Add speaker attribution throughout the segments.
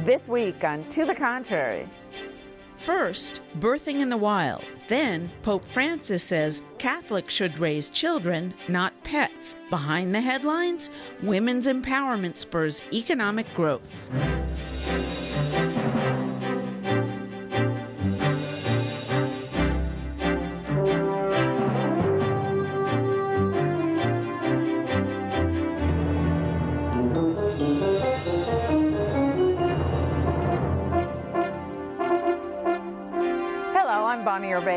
Speaker 1: This week on To the Contrary.
Speaker 2: First, birthing in the wild. Then, Pope Francis says Catholics should raise children, not pets. Behind the headlines, women's empowerment spurs economic growth.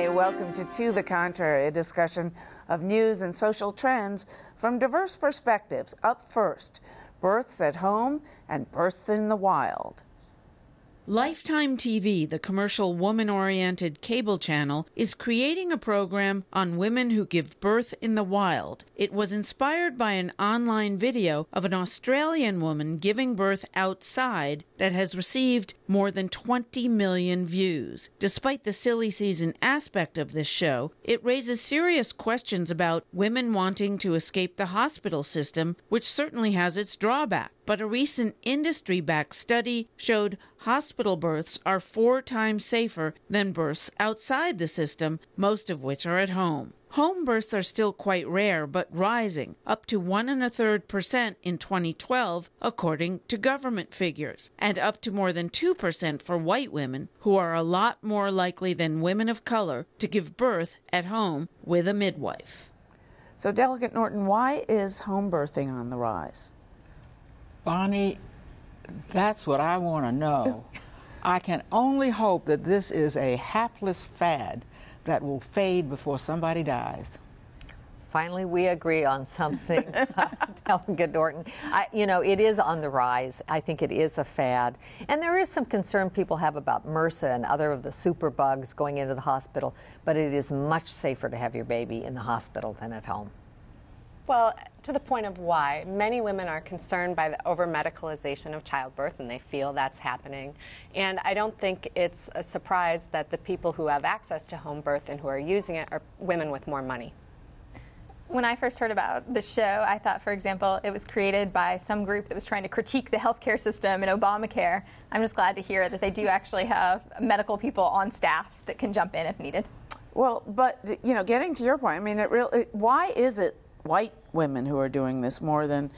Speaker 1: Welcome to the Contrary, a discussion of news and social trends from diverse perspectives. Up first, births at home and births in the wild.
Speaker 2: Lifetime TV, the commercial woman-oriented cable channel, is creating a program on women who give birth in the wild. It was inspired by an online video of an Australian woman giving birth outside that has received more than 20 million views. Despite the silly season aspect of this show, it raises serious questions about women wanting to escape the hospital system, which certainly has its drawbacks. But a recent industry-backed study showed hospital births are 4 times safer than births outside the system, most of which are at home. Home births are still quite rare, but rising, up to 1.33% in 2012, according to government figures, and up to more than 2% for white women, who are a lot more likely than women of color to give birth at home with a midwife.
Speaker 1: So, Delegate Norton, why is home birthing on the rise?
Speaker 3: Bonnie, that's what I want to know. I can only hope that this is a hapless fad that will fade before somebody dies.
Speaker 4: Finally, we agree on something, Delegate Norton. It is on the rise. I think it is a fad. And there is some concern people have about MRSA and other of the superbugs going into the hospital, but it is much safer to have your baby in the hospital than at home.
Speaker 5: Well, to the point of why, many women are concerned by the over-medicalization of childbirth, and they feel that's happening. And I don't think it's a surprise that the people who have access to home birth and who are using it are women with more money.
Speaker 6: When I first heard about the show, I thought, for example, it was created by some group that was trying to critique the healthcare system and Obamacare. I'm just glad to hear that they do actually have medical people on staff that can jump in if needed.
Speaker 1: Well, but, getting to your point, I mean, why is it white women who are doing this more than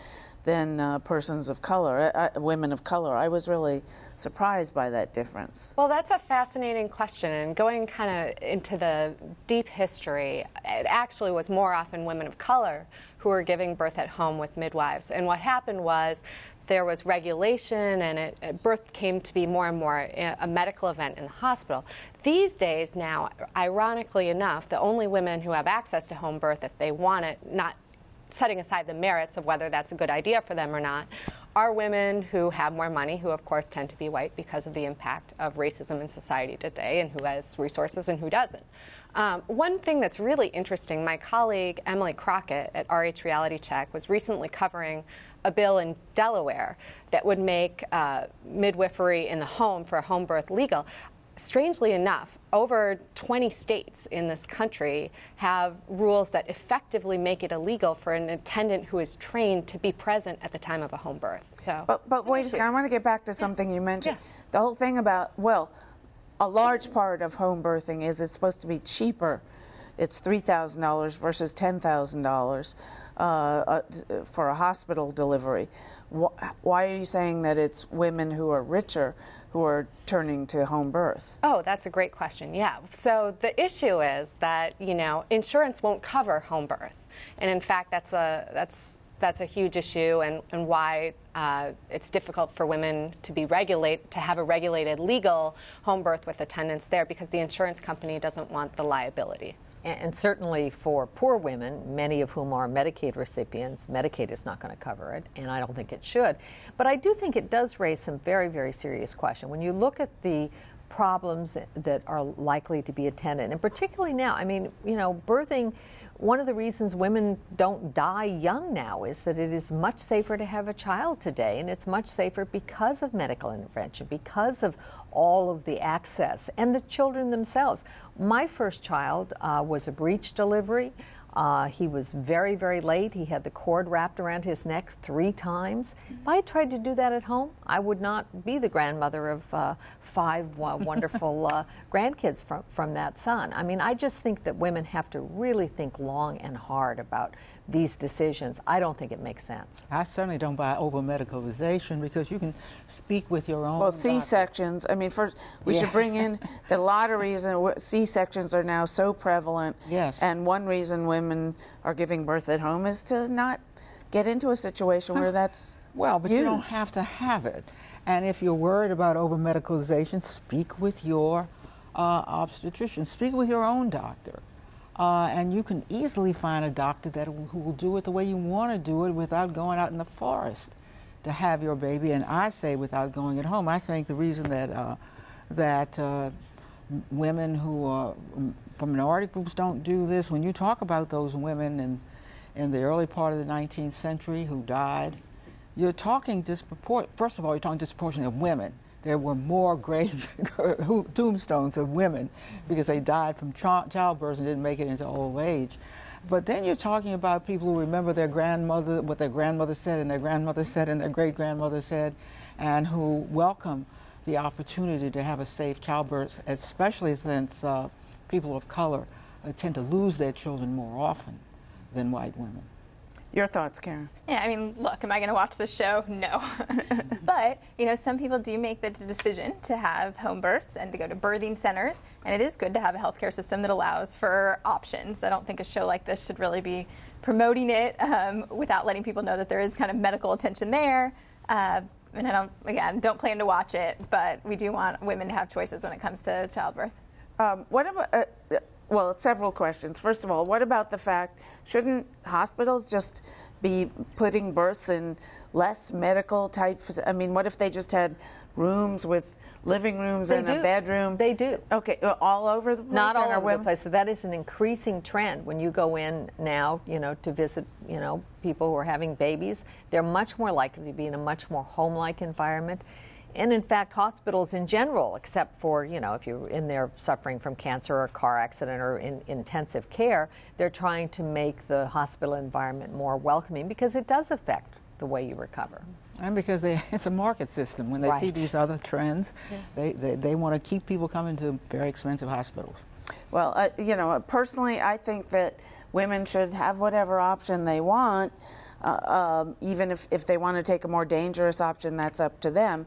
Speaker 1: persons of color, women of color? I was really surprised by that difference.
Speaker 5: Well, that's a fascinating question, and going kind of into the deep history, it actually was more often women of color who were giving birth at home with midwives. And what happened was there was regulation, and birth came to be more and more a medical event in the hospital. These days now, ironically enough, the only women who have access to home birth if they want it, not setting aside the merits of whether that's a good idea for them or not, are women who have more money, who of course tend to be white because of the impact of racism in society today, and who has resources and who doesn't. One thing that's really interesting, my colleague Emily Crockett at RH Reality Check was recently covering a bill in Delaware that would make midwifery in the home for a home birth legal. Strangely enough, over 20 states in this country have rules that effectively make it illegal for an attendant who is trained to be present at the time of a home birth. So,
Speaker 1: but wait a second, I want to get back to something you mentioned. Yeah. The whole thing about, a large part of home birthing is it's supposed to be cheaper. It's $3,000 versus $10,000 for a hospital delivery. Why are you saying that it's women who are richer who are turning to home birth?
Speaker 5: Oh, that's a great question. Yeah. So the issue is that, insurance won't cover home birth. And in fact, that's a huge issue, and why it's difficult for women to have a regulated legal home birth with attendants there, because the insurance company doesn't want the liability.
Speaker 4: And certainly for poor women, many of whom are Medicaid recipients, Medicaid is not going to cover it, and I don't think it should. But I do think it does raise some very, very serious questions. When you look at the problems that are likely to be attendant, and particularly now, birthing, one of the reasons women don't die young now is that it is much safer to have a child today, and it's much safer because of medical intervention, because of all of the access, and the children themselves. My first child was a breech delivery. He was very, very late. He had the cord wrapped around his neck 3 times. If I had tried to do that at home, I would not be the grandmother of 5 wonderful grandkids from that son. I mean, I just think that women have to really think long and hard about these decisions. I don't think it makes sense.
Speaker 3: I certainly don't buy over-medicalization, because you can speak with your own
Speaker 1: Well,
Speaker 3: doctor.
Speaker 1: C-sections, I mean, first, we should bring in that a lot of reasons C-sections are now so prevalent.
Speaker 3: Yes.
Speaker 1: And one reason women are giving birth at home is to not get into a situation where that's
Speaker 3: Well, but
Speaker 1: used.
Speaker 3: you don't have to have it. And if you're worried about over-medicalization, speak with your obstetrician. Speak with your own doctor. And you can easily find a doctor who will do it the way you want to do it without going out in the forest to have your baby. And I say without going at home. I think the reason that women who from minority groups don't do this, when you talk about those women in the early part of the 19th century who died, you're talking first of all, you're talking disproportionately of women. There were more grave tombstones of women because they died from childbirth and didn't make it into old age. But then you're talking about people who remember their grandmother, what their grandmother said, and their grandmother said, and their great-grandmother said, and who welcome the opportunity to have a safe childbirth, especially since people of color tend to lose their children more often than white women.
Speaker 1: Your thoughts, Karin?
Speaker 6: Yeah, I mean, look, am I going to watch this show? No. But, you know, some people do make the decision to have home births and to go to birthing centers, and it is good to have a healthcare system that allows for options. I don't think a show like this should really be promoting it without letting people know that there is kind of medical attention there. And I don't plan to watch it, but we do want women to have choices when it comes to childbirth.
Speaker 1: What about... Well, it's several questions. First of all, what about the fact, shouldn't hospitals just be putting births in less medical type? I mean, what if they just had rooms with living rooms and a bedroom?
Speaker 4: They do.
Speaker 1: Okay, all over the place?
Speaker 4: Not all over the place, but that is an increasing trend. When you go in now, you know, to visit, you know, people who are having babies, they're much more likely to be in a much more home-like environment. And in fact, hospitals in general, except for, you know, if you're in there suffering from cancer or a car accident or in intensive care, they're trying to make the hospital environment more welcoming because it does affect the way you recover.
Speaker 3: And because it's a market system. When they see these other trends, they want to keep people coming to very expensive hospitals.
Speaker 1: Well, you know, personally, I think that women should have whatever option they want, even if they want to take a more dangerous option, that's up to them.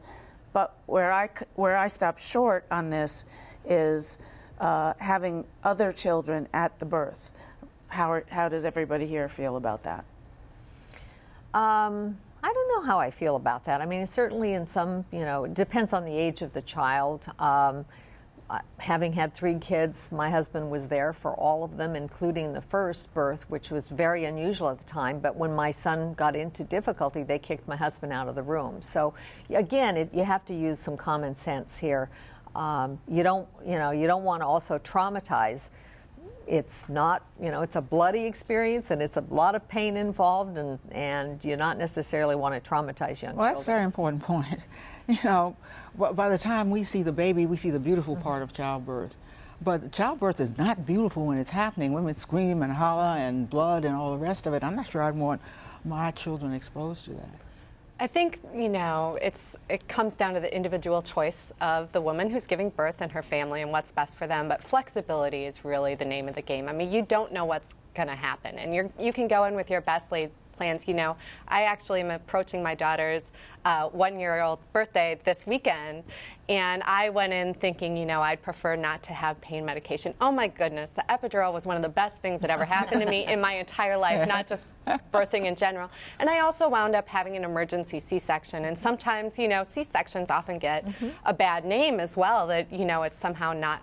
Speaker 1: But where I stop short on this is having other children at the birth. How does everybody here feel about that?
Speaker 4: I don't know how I feel about that. I mean, it's certainly in some, you know, it depends on the age of the child. Having had 3 kids, my husband was there for all of them, including the first birth, which was very unusual at the time. But when my son got into difficulty, they kicked my husband out of the room. So again, you have to use some common sense here. You don't want to also traumatize. It's not, you know, it's a bloody experience and it's a lot of pain involved, and you not necessarily want to traumatize young children.
Speaker 3: Well, that's a very important point. You know, by the time we see the baby, we see the beautiful part of childbirth. But childbirth is not beautiful when it's happening. Women scream and holler and blood and all the rest of it. I'm not sure I'd want my children exposed to that.
Speaker 5: I think, you know, it comes down to the individual choice of the woman who's giving birth and her family and what's best for them. But flexibility is really the name of the game. I mean, you don't know what's going to happen, and you can go in with your best laid plans. You know, I actually am approaching my daughter's 1-year-old birthday this weekend, and I went in thinking, you know, I'd prefer not to have pain medication. Oh my goodness, the epidural was one of the best things that ever happened to me in my entire life, not just birthing in general. And I also wound up having an emergency C-section, and sometimes, you know, C-sections often get a bad name as well, that, you know, it's somehow not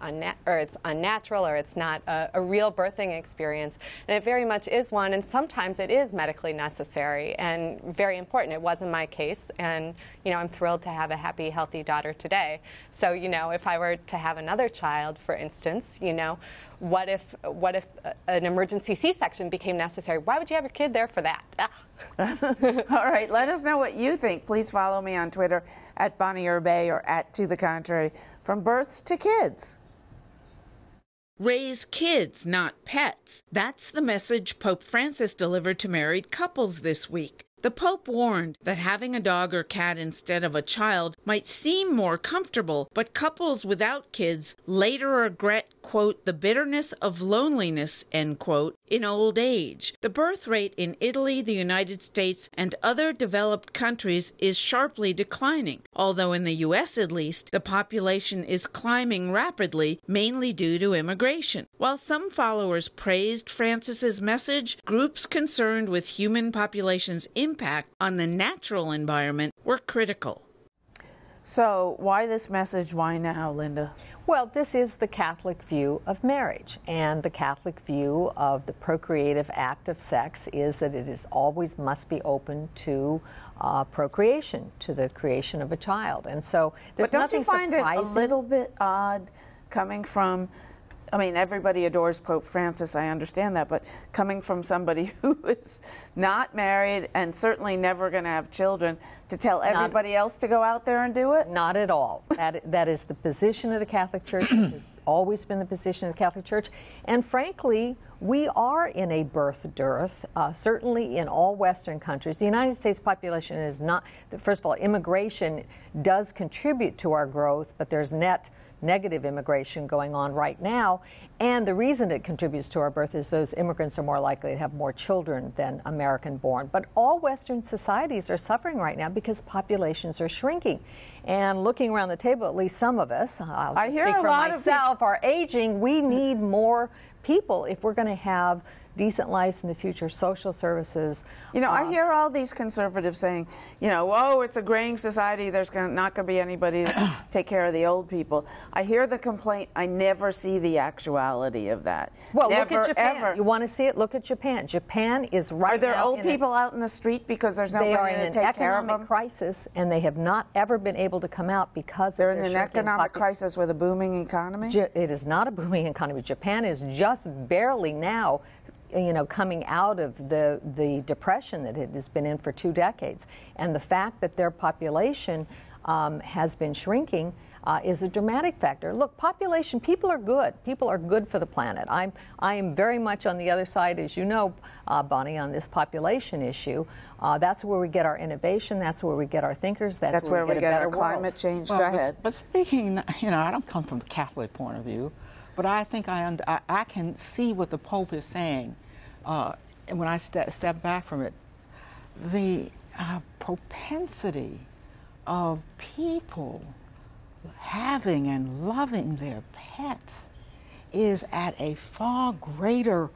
Speaker 5: it's unnatural, or it's not a real birthing experience. And it very much is one, and sometimes it is medically necessary and very important. It was in my case, and, you know, I'm thrilled to have a happy, healthy daughter today. So, you know, if I were to have another child, for instance, you know, what if an emergency C-section became necessary? Why would you have your kid there for that?
Speaker 1: All right, let us know what you think. Please follow me on Twitter at Bonnie Urbay or at To The Contrary. From births to kids.
Speaker 2: Raise kids, not pets. That's the message Pope Francis delivered to married couples this week. The Pope warned that having a dog or cat instead of a child might seem more comfortable, but couples without kids later regret, quote, the bitterness of loneliness, end quote, in old age. The birth rate in Italy, the United States, and other developed countries is sharply declining, although in the U.S. at least, the population is climbing rapidly, mainly due to immigration. While some followers praised Francis's message, groups concerned with human population's impact on the natural environment were critical.
Speaker 1: So why this message? Why now, Linda?
Speaker 4: Well, this is the Catholic view of marriage, and the Catholic view of the procreative act of sex is that it is always must be open to procreation, to the creation of a child. And so there's nothing surprising.
Speaker 1: But don't you find it a little bit odd coming from, I mean, everybody adores Pope Francis, I understand that, but coming from somebody who is not married and certainly never going to have children, to tell everybody else to go out there and do it?
Speaker 4: Not at all. That is the position of the Catholic Church. It has always been the position of the Catholic Church. And frankly, we are in a birth dearth, certainly in all Western countries. The United States population is not, first of all, immigration does contribute to our growth, but there's net negative immigration going on right now, and the reason it contributes to our birth is those immigrants are more likely to have more children than American-born. But all Western societies are suffering right now because populations are shrinking. And looking around the table, at least some of us, I'll just speak for myself, are aging. We need more people if we're going to have decent lives in the future, social services.
Speaker 1: You know, I hear all these conservatives saying, you know, oh, it's a graying society, there's not going to be anybody to take care of the old people. I hear the complaint, I never see the actuality of that.
Speaker 4: Well,
Speaker 1: never,
Speaker 4: look at Japan.
Speaker 1: Ever.
Speaker 4: You want to see it? Look at Japan. Japan is right now.
Speaker 1: Are there old people out in the street because there's nobody to take care of them?
Speaker 4: They are in an economic crisis, and they have not ever been able to come out because
Speaker 1: they're in an economic crisis with a booming economy?
Speaker 4: It is not a booming economy. Japan is just barely now, you know, coming out of the depression that it has been in for 2 decades. And the fact that their population has been shrinking is a dramatic factor. Look, population, people are good. People are good for the planet. I am very much on the other side, as you know, Bonnie, on this population issue. That's where we get our innovation. That's where we get our thinkers. That's where we get our climate
Speaker 1: change. Go ahead.
Speaker 3: But speaking, you know, I don't come from the Catholic point of view, but I think I can see what the Pope is saying. And when I step back from it, the propensity of people having and loving their pets is at a far greater,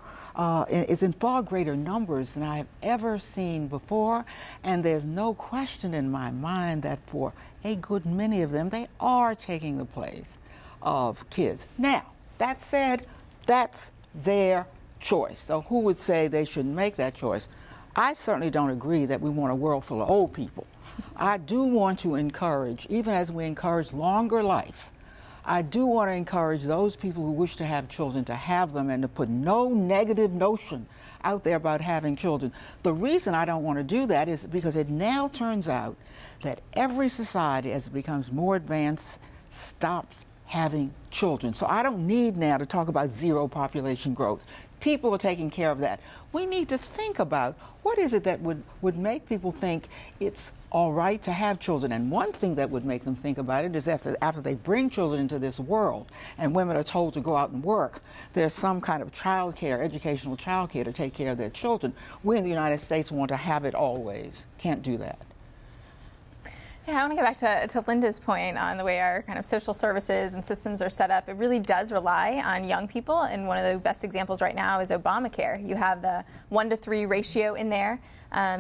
Speaker 3: is in far greater numbers than I've ever seen before. And there's no question in my mind that for a good many of them, they are taking the place of kids. Now, that said, that's their choice. So who would say they should make that choice? I certainly don't agree that we want a world full of old people. I do want to encourage, even as we encourage longer life, I do want to encourage those people who wish to have children to have them and to put no negative notion out there about having children. The reason I don't want to do that is because it now turns out that every society, as it becomes more advanced, stops having children. So I don't need now to talk about zero population growth. People are taking care of that. We need to think about what is it that would make people think it's all right to have children. And one thing that would make them think about it is after they bring children into this world and women are told to go out and work, there's some kind of child care, educational child care to take care of their children. We in the United States want to have it always. Can't do that.
Speaker 6: Yeah, I want to go back to Linda's point on the way our kind of social services and systems are set up. It really does rely on young people, and one of the best examples right now is Obamacare. You have the 1-to-3 ratio in there,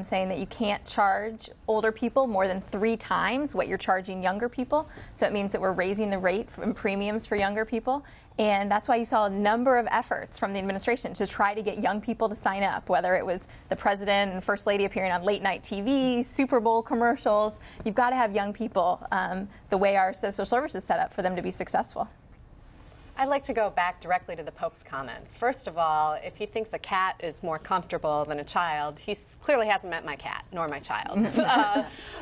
Speaker 6: saying that you can't charge older people more than 3 times what you're charging younger people. So it means that we're raising the rate and premiums for younger people. And that's why you saw a number of efforts from the administration to try to get young people to sign up, whether it was the president and first lady appearing on late night TV, Super Bowl commercials. You've got to have young people, the way our social services is set up, for them to be successful.
Speaker 5: I'd like to go back directly to the Pope's comments. First of all, if he thinks a cat is more comfortable than a child, he clearly hasn't met my cat, nor my child.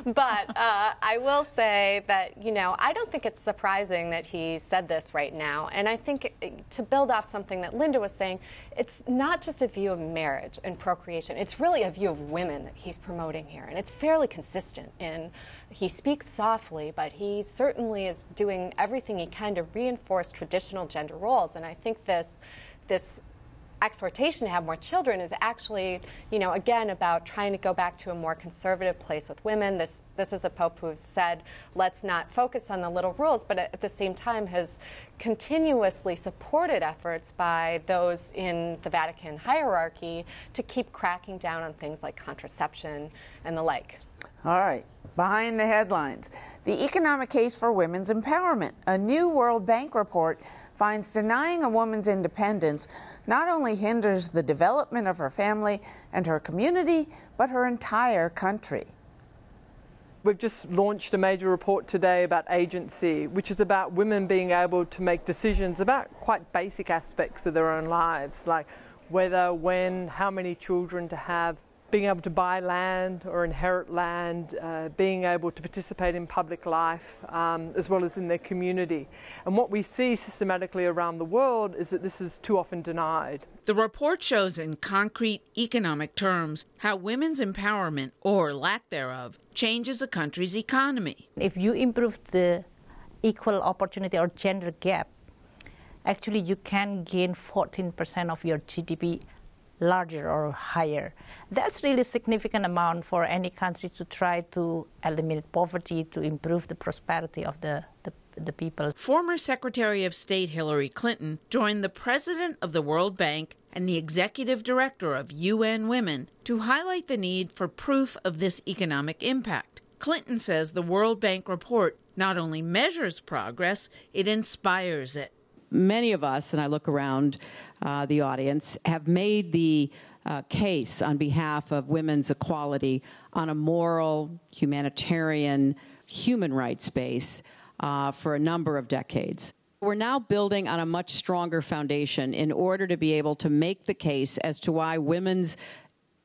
Speaker 5: But I will say that, I don't think it's surprising that he said this right now. And I think to build off something that Linda was saying, it's not just a view of marriage and procreation. It's really a view of women that he's promoting here. And it's fairly consistent in he speaks softly, but he certainly is doing everything he can to reinforce traditional gender roles. And I think this exhortation to have more children is actually, again, about trying to go back to a more conservative place with women. This is a pope who said, let's not focus on the little rules, but at the same time has continuously supported efforts by those in the Vatican hierarchy to keep cracking down on things like contraception and the like.
Speaker 1: All right, behind the headlines. The economic case for women's empowerment. A new World Bank report finds denying a woman's independence not only hinders the development of her family and her community, but her entire country.
Speaker 7: We've just launched a major report today about agency, which is about women being able to make decisions about quite basic aspects of their own lives, like whether, when, how many children to have, being able to buy land or inherit land, being able to participate in public life, as well as in their community. And what we see systematically around the world is that this is too often denied.
Speaker 2: The report shows in concrete economic terms how women's empowerment, or lack thereof, changes a country's economy.
Speaker 8: If you improve the equal opportunity or gender gap, actually you can gain 14% of your GDP larger or higher. That's really a significant amount for any country to try to eliminate poverty, to improve the prosperity of the people.
Speaker 2: Former Secretary of State Hillary Clinton joined the president of the World Bank and the executive director of UN Women to highlight the need for proof of this economic impact. Clinton says the World Bank report not only measures progress, it inspires it.
Speaker 9: Many of us, and I look around the audience, have made the case on behalf of women's equality on a moral, humanitarian, human rights base for a number of decades. We're now building on a much stronger foundation in order to be able to make the case as to why women's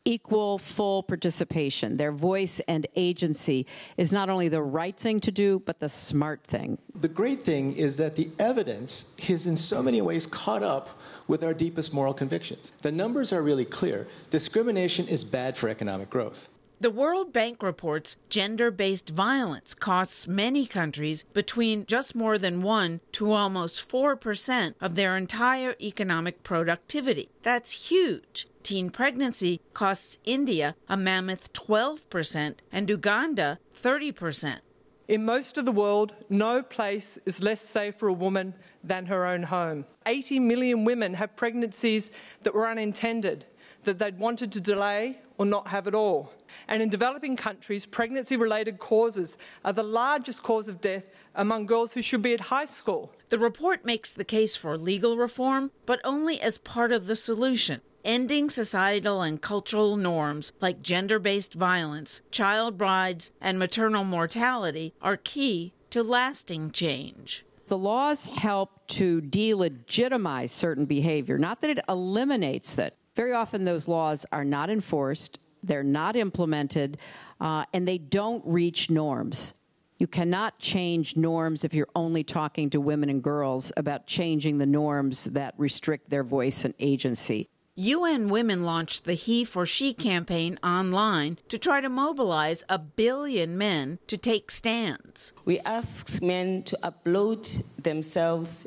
Speaker 9: equal, full participation, their voice and agency, is not only the right thing to do, but the smart thing.
Speaker 10: The great thing is that the evidence is in so many ways caught up with our deepest moral convictions. The numbers are really clear. Discrimination is bad for economic growth.
Speaker 2: The World Bank reports gender-based violence costs many countries between just more than 1% to almost 4% of their entire economic productivity. That's huge. Teen pregnancy costs India a mammoth 12% and Uganda 30%.
Speaker 7: In most of the world, no place is less safe for a woman than her own home. 80 million women have pregnancies that were unintended, that they'd wanted to delay or not have at all. And in developing countries, pregnancy-related causes are the largest cause of death among girls who should be at high school.
Speaker 2: The report makes the case for legal reform, but only as part of the solution. Ending societal and cultural norms like gender-based violence, child brides, and maternal mortality are key to lasting change.
Speaker 9: The laws help to delegitimize certain behavior, not that it eliminates it. Very often those laws are not enforced, they're not implemented, and they don't reach norms. You cannot change norms if you're only talking to women and girls about changing the norms that restrict their voice and agency.
Speaker 2: UN Women launched the He for She campaign online to try to mobilize 1 billion men to take stands.
Speaker 11: We ask men to upload themselves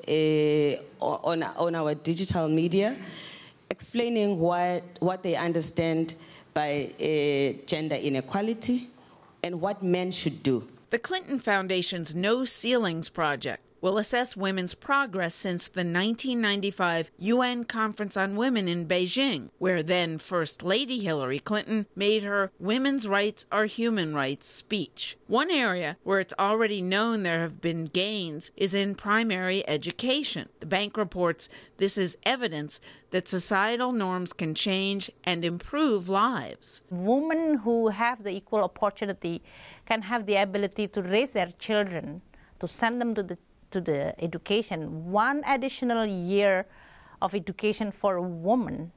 Speaker 11: on our digital media, explaining what they understand by gender inequality and what men should do.
Speaker 2: The Clinton Foundation's No Ceilings project will assess women's progress since the 1995 UN Conference on Women in Beijing, where then First Lady Hillary Clinton made her Women's Rights Are Human Rights speech. One area where it's already known there have been gains is in primary education. The bank reports this is evidence that societal norms can change and improve lives.
Speaker 8: Women who have the equal opportunity can have the ability to raise their children, to send them to the to the education. 1 additional year of education for a woman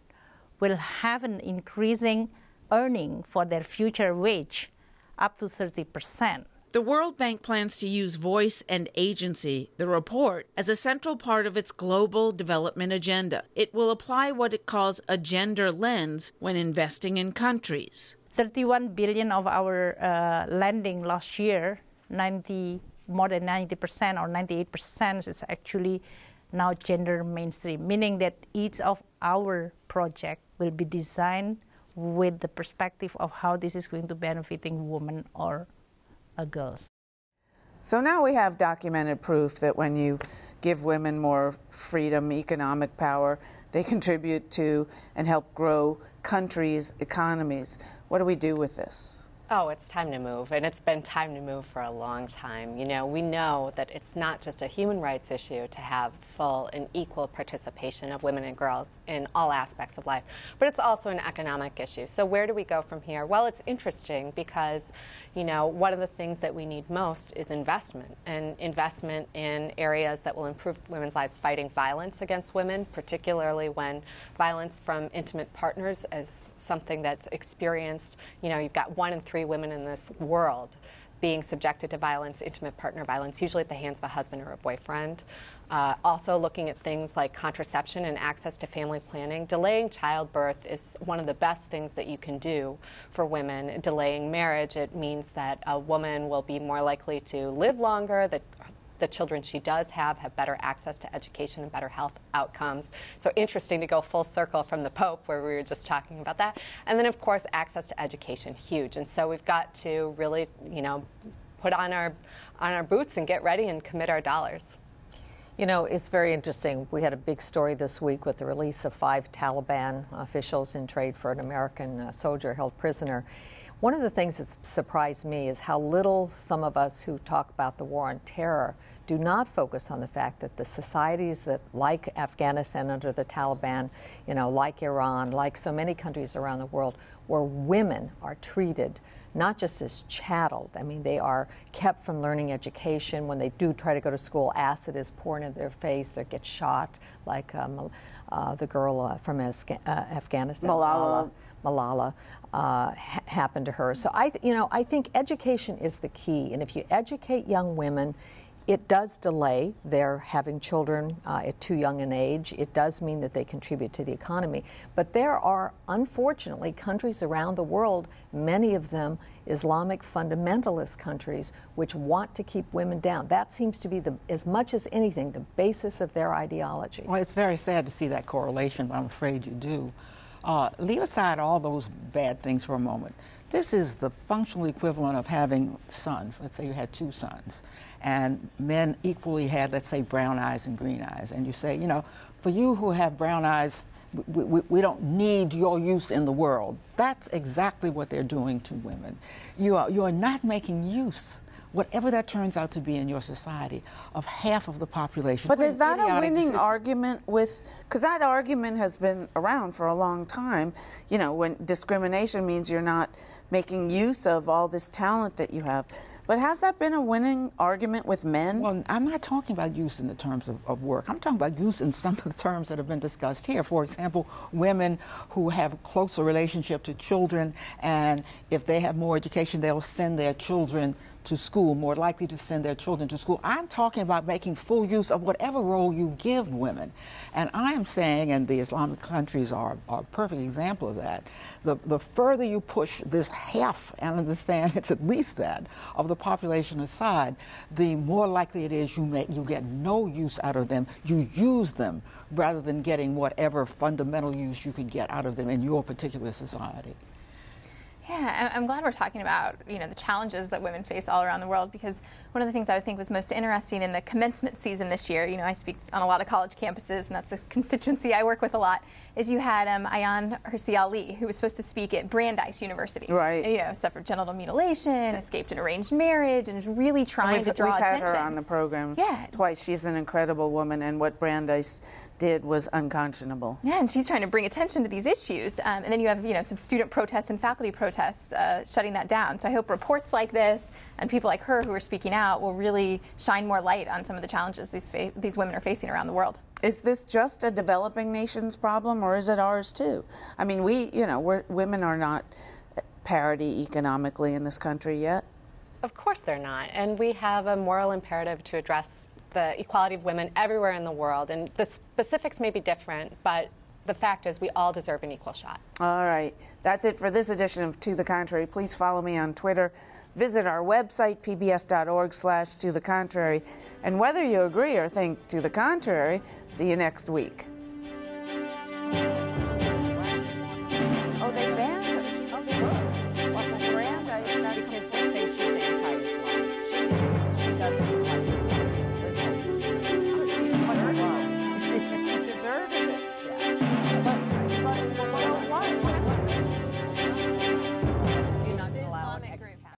Speaker 8: will have an increasing earning for their future wage up to 30%.
Speaker 2: The World Bank plans to use voice and agency, the report, as a central part of its global development agenda. It will apply what it calls a gender lens when investing in countries.
Speaker 8: 31 billion of our lending last year, more than 90% or 98% is actually now gender mainstream, meaning that each of our projects will be designed with the perspective of how this is going to benefiting women or girls.
Speaker 1: So now we have documented proof that when you give women more freedom, economic power, they contribute to and help grow countries' economies. What do we do with this?
Speaker 5: Oh, it's time to move, and it's been time to move for a long time. You know, we know that it's not just a human rights issue to have full and equal participation of women and girls in all aspects of life, but it's also an economic issue. So where do we go from here? Well, it's interesting because, you know, one of the things that we need most is investment, and investment in areas that will improve women's lives, fighting violence against women, particularly when violence from intimate partners is something that's experienced. You know, you've got 1 in 3 women in this world being subjected to violence, intimate partner violence, usually at the hands of a husband or a boyfriend. Also looking at things like contraception and access to family planning. Delaying childbirth is one of the best things that you can do for women. Delaying marriage, it means that a woman will be more likely to live longer, that the children she does have better access to education and better health outcomes. So interesting to go full circle from the Pope, where we were just talking about that. And then, of course, access to education, huge. And so we've got to really, you know, put on our boots and get ready and commit our dollars.
Speaker 4: You know, it's very interesting. We had a big story this week with the release of 5 Taliban officials in trade for an American soldier held prisoner. One of the things that surprised me is how little some of us who talk about the war on terror do not focus on the fact that the societies that, like Afghanistan under the Taliban, you know, like Iran, like so many countries around the world, where women are treated not just as chattel. I mean, they are kept from learning education. When they do try to go to school, acid is poured into their face. They get shot, like the girl from Afghanistan, Malala, happened to her. So I think education is the key. And if you educate young women, it does delay their having children at too young an age. It does mean that they contribute to the economy. But there are, unfortunately, countries around the world, many of them Islamic fundamentalist countries, which want to keep women down. That seems to be, as much as anything, the basis of their ideology.
Speaker 3: Well, it's very sad to see that correlation, but I'm afraid you do. Leave aside all those bad things for a moment. This is the functional equivalent of having sons. Let's say you had 2 sons, and men equally had, let's say, brown eyes and green eyes. And you say, you know, for you who have brown eyes, we don't need your use in the world. That's exactly what they're doing to women. You are not making use, whatever that turns out to be in your society, of half of the population.
Speaker 1: But is that a winning argument with, because that argument has been around for a long time, you know, when discrimination means you're not making use of all this talent that you have. But has that been a winning argument with men?
Speaker 3: Well, I'm not talking about use in the terms of work. I'm talking about use in some of the terms that have been discussed here. For example, women who have a closer relationship to children, and if they have more education, they'll send their children to school, more likely to send their children to school. I'm talking about making full use of whatever role you give women. And I am saying, and the Islamic countries are a perfect example of that, the further you push this half, and understand it's at least that, of the population aside, the more likely it is you get no use out of them. You use them rather than getting whatever fundamental use you could get out of them in your particular society.
Speaker 6: Yeah, I'm glad we're talking about, you know, the challenges that women face all around the world, because one of the things I would think was most interesting in the commencement season this year, you know, I speak on a lot of college campuses, and that's a constituency I work with a lot, is you had Ayaan Hirsi Ali, who was supposed to speak at Brandeis University.
Speaker 1: Right.
Speaker 6: And, you know, suffered genital mutilation, escaped an arranged marriage, and is really trying to draw attention.
Speaker 1: We've had her on the program twice. She's an incredible woman, and what Brandeis did was unconscionable.
Speaker 6: Yeah, and she's trying to bring attention to these issues. And then you have, you know, some student protests and faculty protests protests, shutting that down. So I hope reports like this and people like her who are speaking out will really shine more light on some of the challenges these women are facing around the world.
Speaker 1: Is this just a developing nation's problem, or is it ours too? I mean, women are not parity economically in this country yet.
Speaker 5: Of course they're not. And we have a moral imperative to address the equality of women everywhere in the world. And the specifics may be different, but the fact is we all deserve an equal shot.
Speaker 1: All right. That's it for this edition of To the Contrary. Please follow me on Twitter. Visit our website, pbs.org/To the Contrary. And whether you agree or think to the contrary, see you next week.